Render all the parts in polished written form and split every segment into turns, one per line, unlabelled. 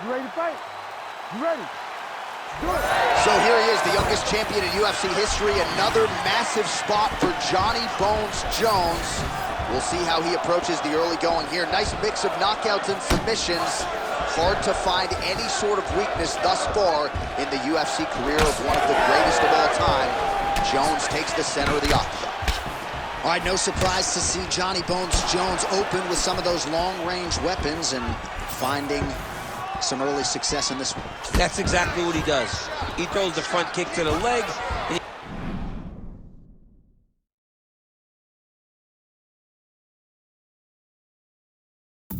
You ready to fight? You ready? Do it.
So here he is, the youngest champion in UFC history. Another massive spot for Johnny Bones Jones. We'll see how he approaches the early going here. Nice mix of knockouts and submissions. Hard to find any sort of weakness thus far in the UFC career of one of the greatest of all time. Jones takes the center of the octagon. All right, no surprise to see Johnny Bones Jones open with some of those long-range weapons and finding some early success in this one.
That's exactly what he does. He throws the front kick to the leg.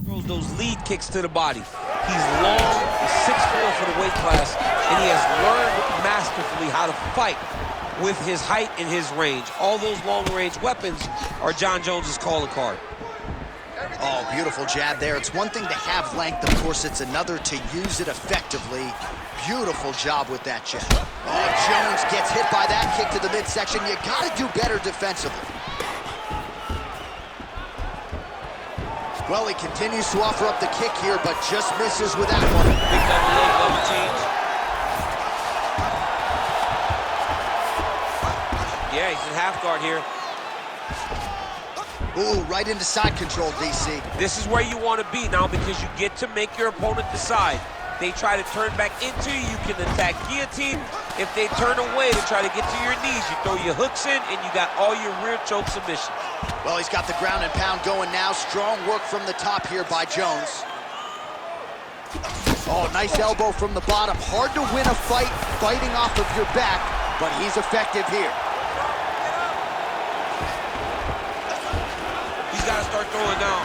Throws those lead kicks to the body. He's long, he's 6'4" for the weight class, and he has learned masterfully how to fight with his height and his range. All those long-range weapons are John Jones's calling card.
Oh, beautiful jab there. It's one thing to have length, of course, it's another to use it effectively. Beautiful job with that jab. Oh, Jones gets hit by that kick to the midsection. You gotta do better defensively. Well, he continues to offer up the kick here, but just misses with that one.
Big double leg, double change. Yeah, he's in half guard here.
Ooh, right into side control, DC.
This is where you want to be now because you get to make your opponent decide. They try to turn back into you, you can attack guillotine. If they turn away to try to get to your knees, you throw your hooks in and you got all your rear choke submissions.
Well, he's got the ground and pound going now. Strong work from the top here by Jones. Oh, nice elbow from the bottom. Hard to win a fight fighting off of your back, but he's effective here.
Got to start throwing down.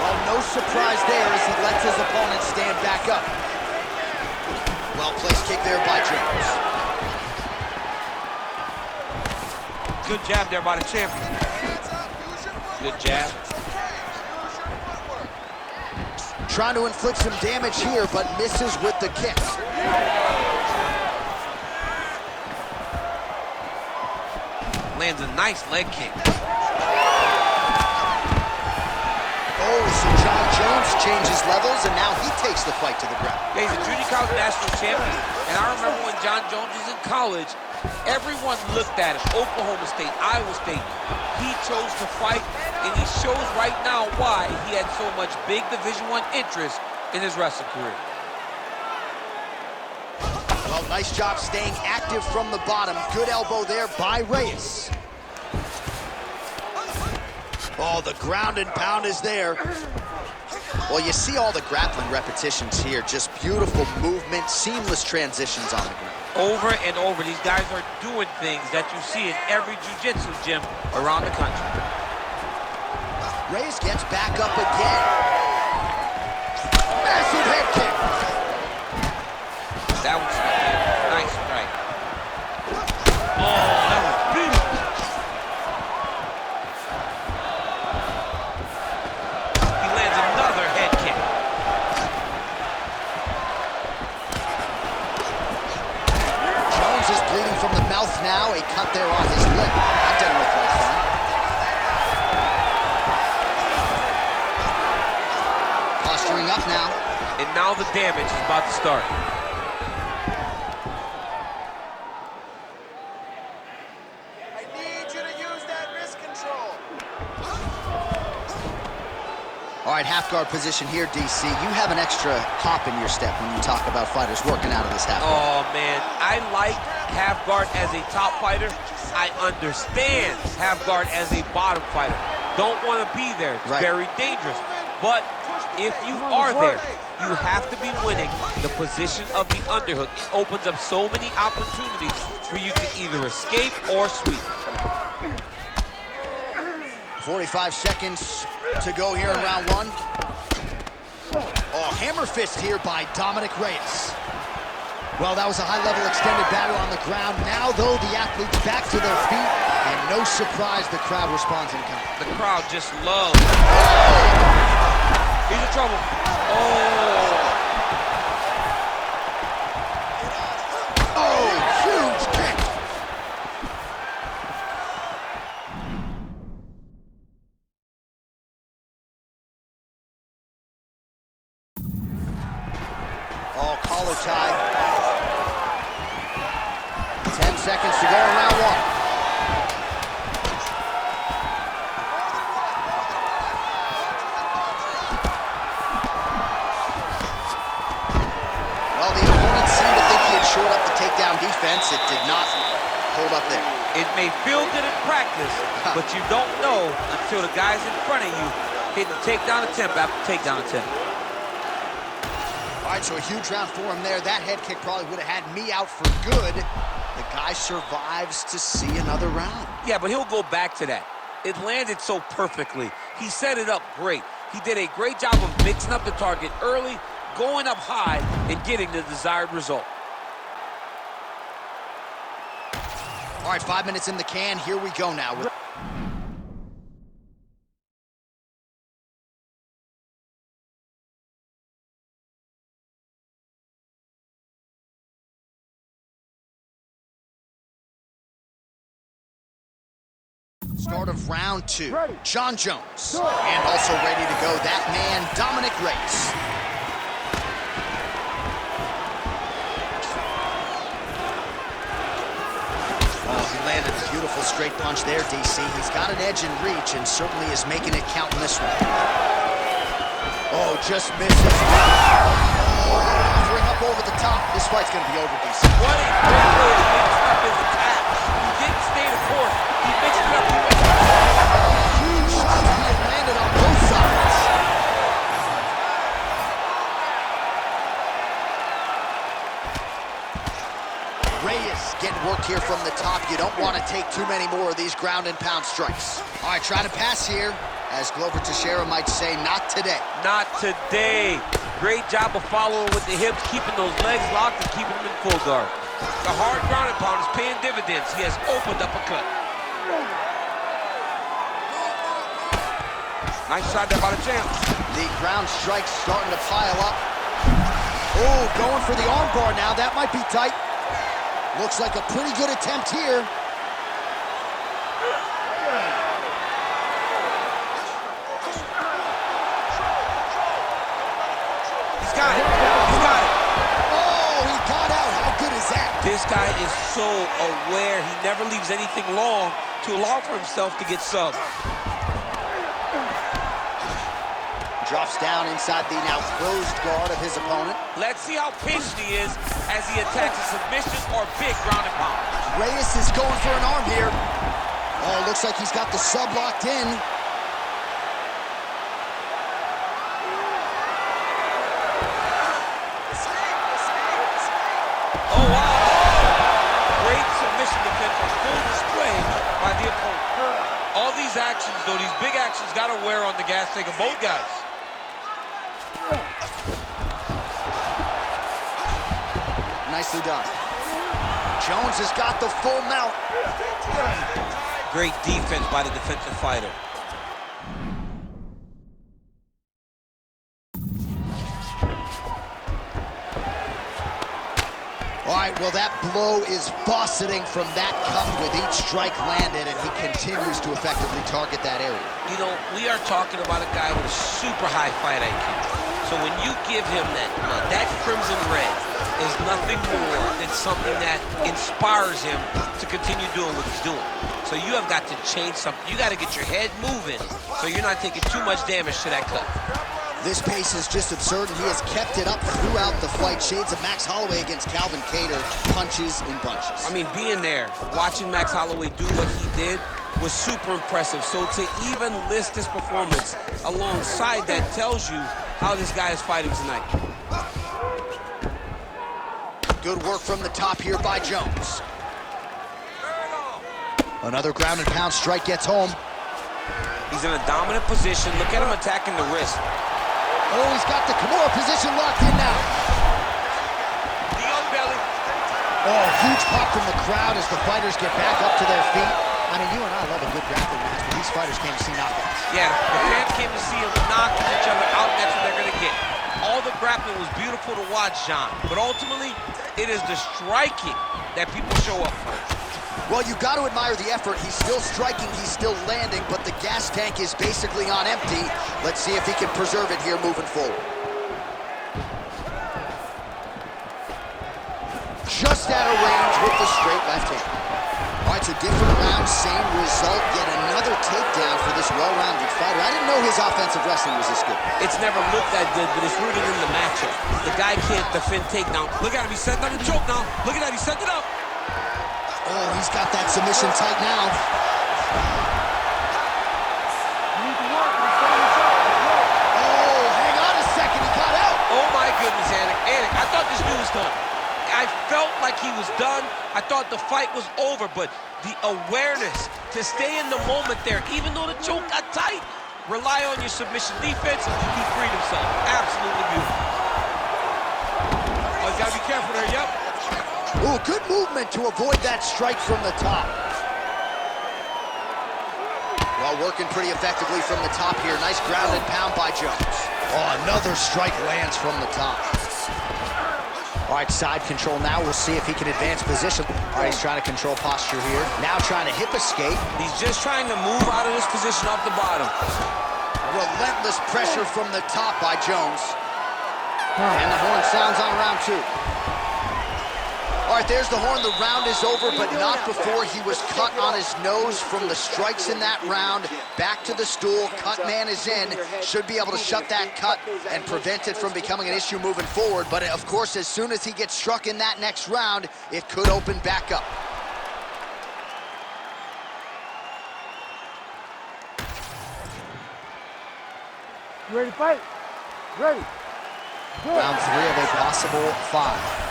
Well, no surprise there as he lets his opponent stand back up. Well-placed kick there by Jones.
Good jab there by the champion. Good jab.
Trying to inflict some damage here, but misses with the kick.
Lands a nice leg kick.
Oh, so John Jones changes levels, and now he takes the fight to the ground.
Yeah, he's a junior college national champion. And I remember when John Jones was in college, everyone looked at him. Oklahoma State, Iowa State. He chose to fight, and he shows right now why he had so much big Division I interest in his wrestling career.
Well, nice job staying active from the bottom. Good elbow there by Reyes. Oh, the ground and pound is there. Well, you see all the grappling repetitions here. Just beautiful movement, seamless transitions on the ground.
Over and over, these guys are doing things that you see in every jiu-jitsu gym around the country.
Reyes gets back up again. Massive head kick.
That was nice strike. Oh, that was beautiful.
From the mouth now, a cut there on his lip. That didn't look like fun. Posturing up now.
And now the damage is about to start.
I need you to use that wrist control.
All right, half guard position here, DC. You have an extra hop in your step when you talk about fighters working out of this half guard.
Oh, man. I like half guard as a top fighter. I understand half guard as a bottom fighter. Don't want to be there. It's very dangerous. But if you are there, you have to be winning the position of the underhook. It opens up so many opportunities for you to either escape or sweep.
45 seconds to go here in round one. Oh, hammer fist here by Dominic Reyes. Well, that was a high-level extended battle on the ground. Now, though, the athletes back to their feet, and no surprise the crowd responds in kind.
The crowd just loves. He's in trouble.
Oh, huge kick. collar tie. 10 seconds to go in round one. Well, the opponent seemed to think he had shored up the takedown defense. It did not hold up there.
It may feel good in practice, but you don't know until the guy's in front of you hitting takedown attempt after takedown attempt.
All right, so a huge round for him there. That head kick probably would have had me out for good. The guy survives to see another round.
Yeah, but he'll go back to that. It landed so perfectly. He set it up great. He did a great job of mixing up the target early, going up high, and getting the desired result.
All right, 5 minutes in the can. Here we go now. Start of round two. John Jones. And also ready to go, that man, Dominic Reyes. Landed a beautiful straight punch there, DC. He's got an edge in reach and certainly is making it count in this one. Oh, just misses. Offering up over the top. This fight's going to be over, DC.
What a great way to mix up his attack. He didn't stay the course. He mixed it up.
Huge shots being landed on both sides. Reyes getting work here from the top. You don't want to take too many more of these ground and pound strikes. All right, try to pass here. As Glover Teixeira might say, not today.
Not today. Great job of following with the hips, keeping those legs locked and keeping them in full guard. The hard ground and pound is paying dividends. He has opened up a cut. Nice shot there by the champ.
The ground strikes starting to pile up. Oh, going for the arm bar now. That might be tight. Looks like a pretty good attempt here.
He's got it. He's got it.
Oh, he got out. How good is that?
This guy is so aware. He never leaves anything long to allow for himself to get subbed.
Drops down inside the now closed guard of his opponent.
Let's see how patient he is as he attacks a submission or big ground and pound.
Reyes is going for an arm here. Oh, looks like he's got the sub locked in.
Oh, wow. Great submission defense on full display by the opponent. All these actions, though, these big actions, got to wear on the gas tank of both guys.
Nicely done. Jones has got the full mount.
Great defense by the defensive fighter.
All right, well, that blow is buffeting from that cut with each strike landed, and he continues to effectively target that area.
You know, we are talking about a guy with a super high fight IQ. So when you give him that crimson red is nothing more than something that inspires him to continue doing what he's doing. So you have got to change something. You got to get your head moving so you're not taking too much damage to that cut.
This pace is just absurd, and he has kept it up throughout the fight. Shades of Max Holloway against Calvin Kattar, punches and bunches.
I mean, being there, watching Max Holloway do what he did was super impressive. So to even list this performance alongside that tells you how this guy is fighting tonight.
Good work from the top here by Jones. Another ground and pound strike gets home.
He's in a dominant position. Look at him attacking the wrist.
Oh, he's got the Kimura position locked in now.
The belly.
Oh, huge pop from the crowd as the fighters get back up to their feet. I mean, you and I love a good grappling match, but these fighters came to see knockouts.
Yeah, the fans came to see them knock each other out, and that's what they're going to get. All the grappling was beautiful to watch, John, but ultimately, it is the striking that people show up for.
Well, you got to admire the effort. He's still striking, he's still landing, but the gas tank is basically on empty. Let's see if he can preserve it here moving forward. with the straight left hand. All right, so different round, same result. Yet another takedown for this well-rounded fighter. I didn't know his offensive wrestling was this good.
It's never looked that good, but it's rooted in the matchup. The guy can't defend takedown. Look at him, he's setting up the choke now. Look at that, he's setting it up.
Oh, he's got that submission tight now. Oh, hang on a second, he got out.
Oh my goodness, Anik. I thought this dude was done. I felt like he was done. I thought the fight was over, but the awareness to stay in the moment there, even though the choke got tight, rely on your submission defense. He freed himself. Absolutely beautiful. Oh, you gotta be careful there, yep.
Ooh, good movement to avoid that strike from the top. Well, working pretty effectively from the top here. Nice ground and pound by Jones. Oh, another strike lands from the top. All right, side control now. We'll see if he can advance position. All right, he's trying to control posture here. Now trying to hip escape.
He's just trying to move out of this position off the bottom.
Relentless pressure from the top by Jones. And the horn sounds on round 2. All right, there's the horn. The round is over, but not before he was cut on his nose from the strikes in that round. Back to the stool. Cut man is in. Should be able to shut that cut and prevent it from becoming an issue moving forward. But, of course, as soon as he gets struck in that next round, it could open back up.
You ready to fight? Ready. Good.
Round 3 of a possible 5.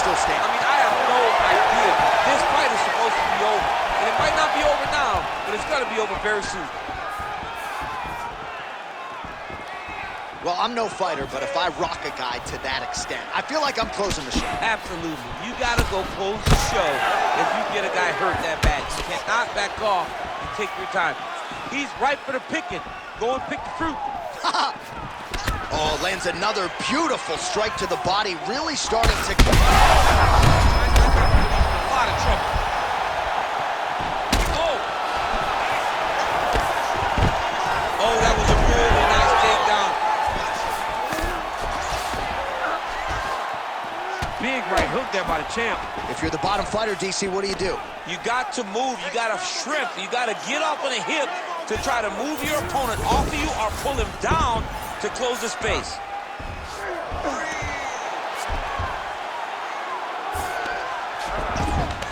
Still standing.
I mean, I have no idea. This fight is supposed to be over. And it might not be over now, but it's going to be over very soon.
Well, I'm no fighter, but if I rock a guy to that extent, I feel like I'm closing the show.
Absolutely. You got to go close the show if you get a guy hurt that bad. You cannot back off and take your time. He's ripe for the picking. Go and pick the fruit.
Oh, lands another beautiful strike to the body, really starting to...
A lot of trouble. Oh! Oh, that was a really nice takedown. Big right hook there by the champ.
If you're the bottom fighter, DC, what do?
You got to move. You got to shrimp. You got to get up on a hip to try to move your opponent off of you or pull him down to close the space.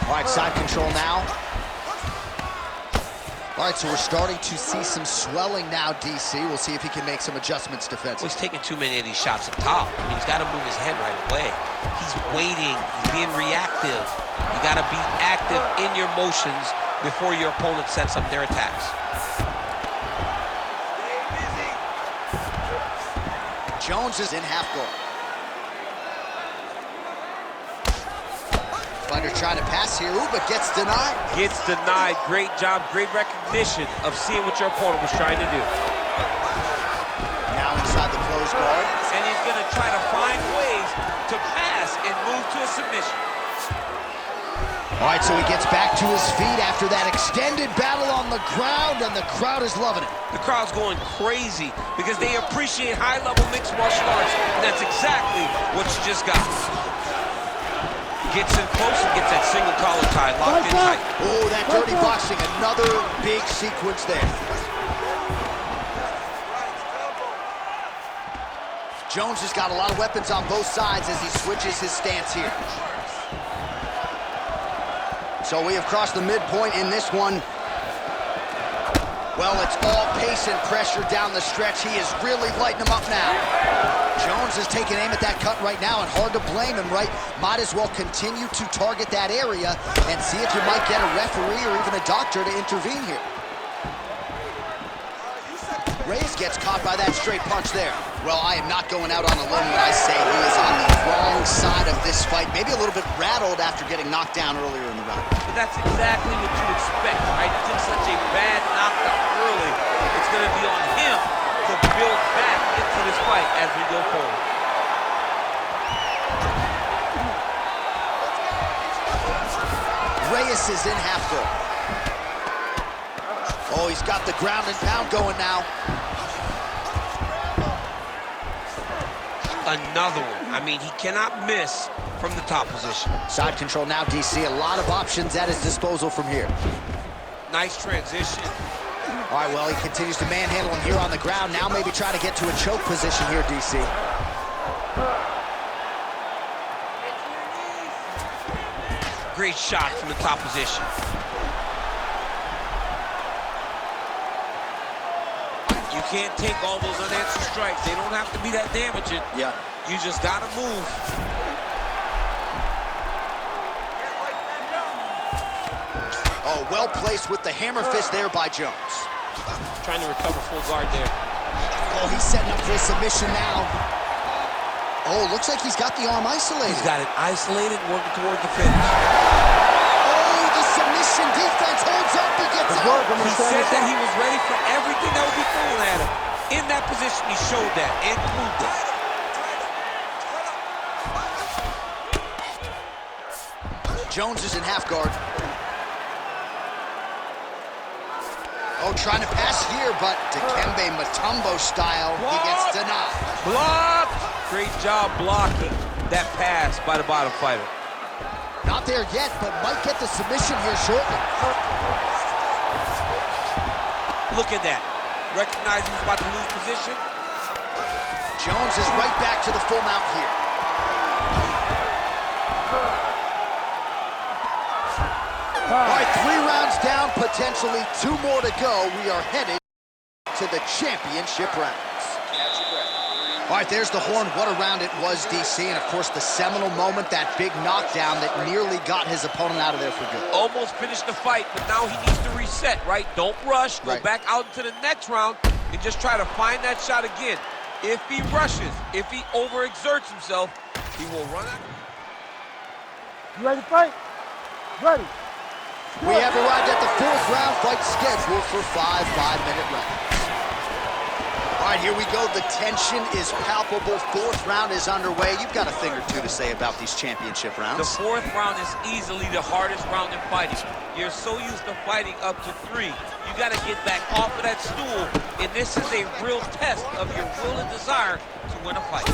All right, side control now. All right, so we're starting to see some swelling now, DC. We'll see if he can make some adjustments defensively.
Well, he's taking too many of these shots up top. I mean, he's got to move his head right away. He's waiting. He's being reactive. You got to be active in your motions before your opponent sets up their attacks.
Jones is in half guard. Fighter trying to pass here, ooh, but gets denied.
Gets denied. Great job, great recognition of seeing what your opponent was trying to do.
Now inside the closed guard.
And he's going to try to find ways to pass and move to a submission.
All right, so he gets back to his feet after that extended battle on the ground, and the crowd is loving it.
The crowd's going crazy because they appreciate high-level mixed martial arts, and that's exactly what you just got. Gets in close and gets that single collar tie locked in tight.
Oh, that dirty boxing, another big sequence there. Jones has got a lot of weapons on both sides as he switches his stance here. So we have crossed the midpoint in this one. Well, it's all pace and pressure down the stretch. He is really lighting him up now. Jones is taking aim at that cut right now, and hard to blame him, right? Might as well continue to target that area and see if you might get a referee or even a doctor to intervene here. Reyes gets caught by that straight punch there. Well, I am not going out on a limb when I say he is on the wrong side of this fight. Maybe a little bit rattled after getting knocked down earlier in the round.
But that's exactly what you expect, right? He took such a bad knockdown early. It's going to be on him to build back into this fight as we go forward.
Reyes is in half guard. Oh, Oh, he's got the ground and pound going now.
Another one. I mean, he cannot miss from the top position.
Side control now, DC. A lot of options at his disposal from here.
Nice transition.
All right, well, he continues to manhandle him here on the ground. Now maybe try to get to a choke position here, DC.
Great shot from the top position. You can't take all those unanswered strikes. They don't have to be that damaging.
Yeah.
You just gotta move.
Oh, well placed with the hammer fist there by Jones.
Trying to recover full guard there.
Oh, he's setting up for a submission now. Oh, looks like he's got the arm isolated.
He's got it isolated, working towards the finish.
Oh, the submission defense holds up. He gets out.
He said that he was ready for everything that would be thrown at him. In that position, he showed that and proved it.
Jones is in half guard. Oh, trying to pass here, but Dikembe Mutombo style, he gets denied.
Blocked! Great job blocking that pass by the bottom fighter.
Not there yet, but might get the submission here shortly.
Look at that. Recognizing he's about to lose position.
Jones is right back to the full mount here. All right, 3 rounds down, potentially 2 more to go. We are headed to the championship rounds. All right, there's the horn. What a round it was, DC. And, of course, the seminal moment, that big knockdown that nearly got his opponent out of there for good.
Almost finished the fight, but now he needs to reset, right? Don't rush. Go back out into the next round and just try to find that shot again. If he rushes, if he overexerts himself, he will run out.
You ready to fight? Ready.
We have arrived at the 4th round, fight scheduled for 5 5-minute rounds. All right, here we go. The tension is palpable. 4th round is underway. You've got a thing or two to say about these championship rounds.
The 4th round is easily the hardest round in fighting. You're so used to fighting up to 3. You got to get back off of that stool, and this is a real test of your will and desire to win a fight.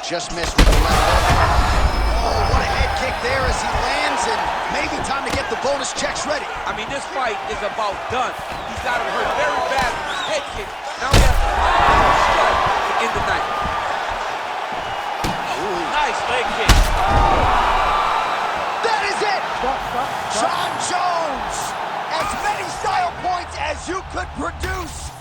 Just missed with the left. Oh, what a head kick there as he lands, and maybe time to get the bonus checks ready.
I mean, this fight is about done. He's got him hurt very bad with his head kick. Now he has to find a strike to end the night. Ooh, nice leg kick.
That is it!
Stop.
Jon Jones! As many style points as you could produce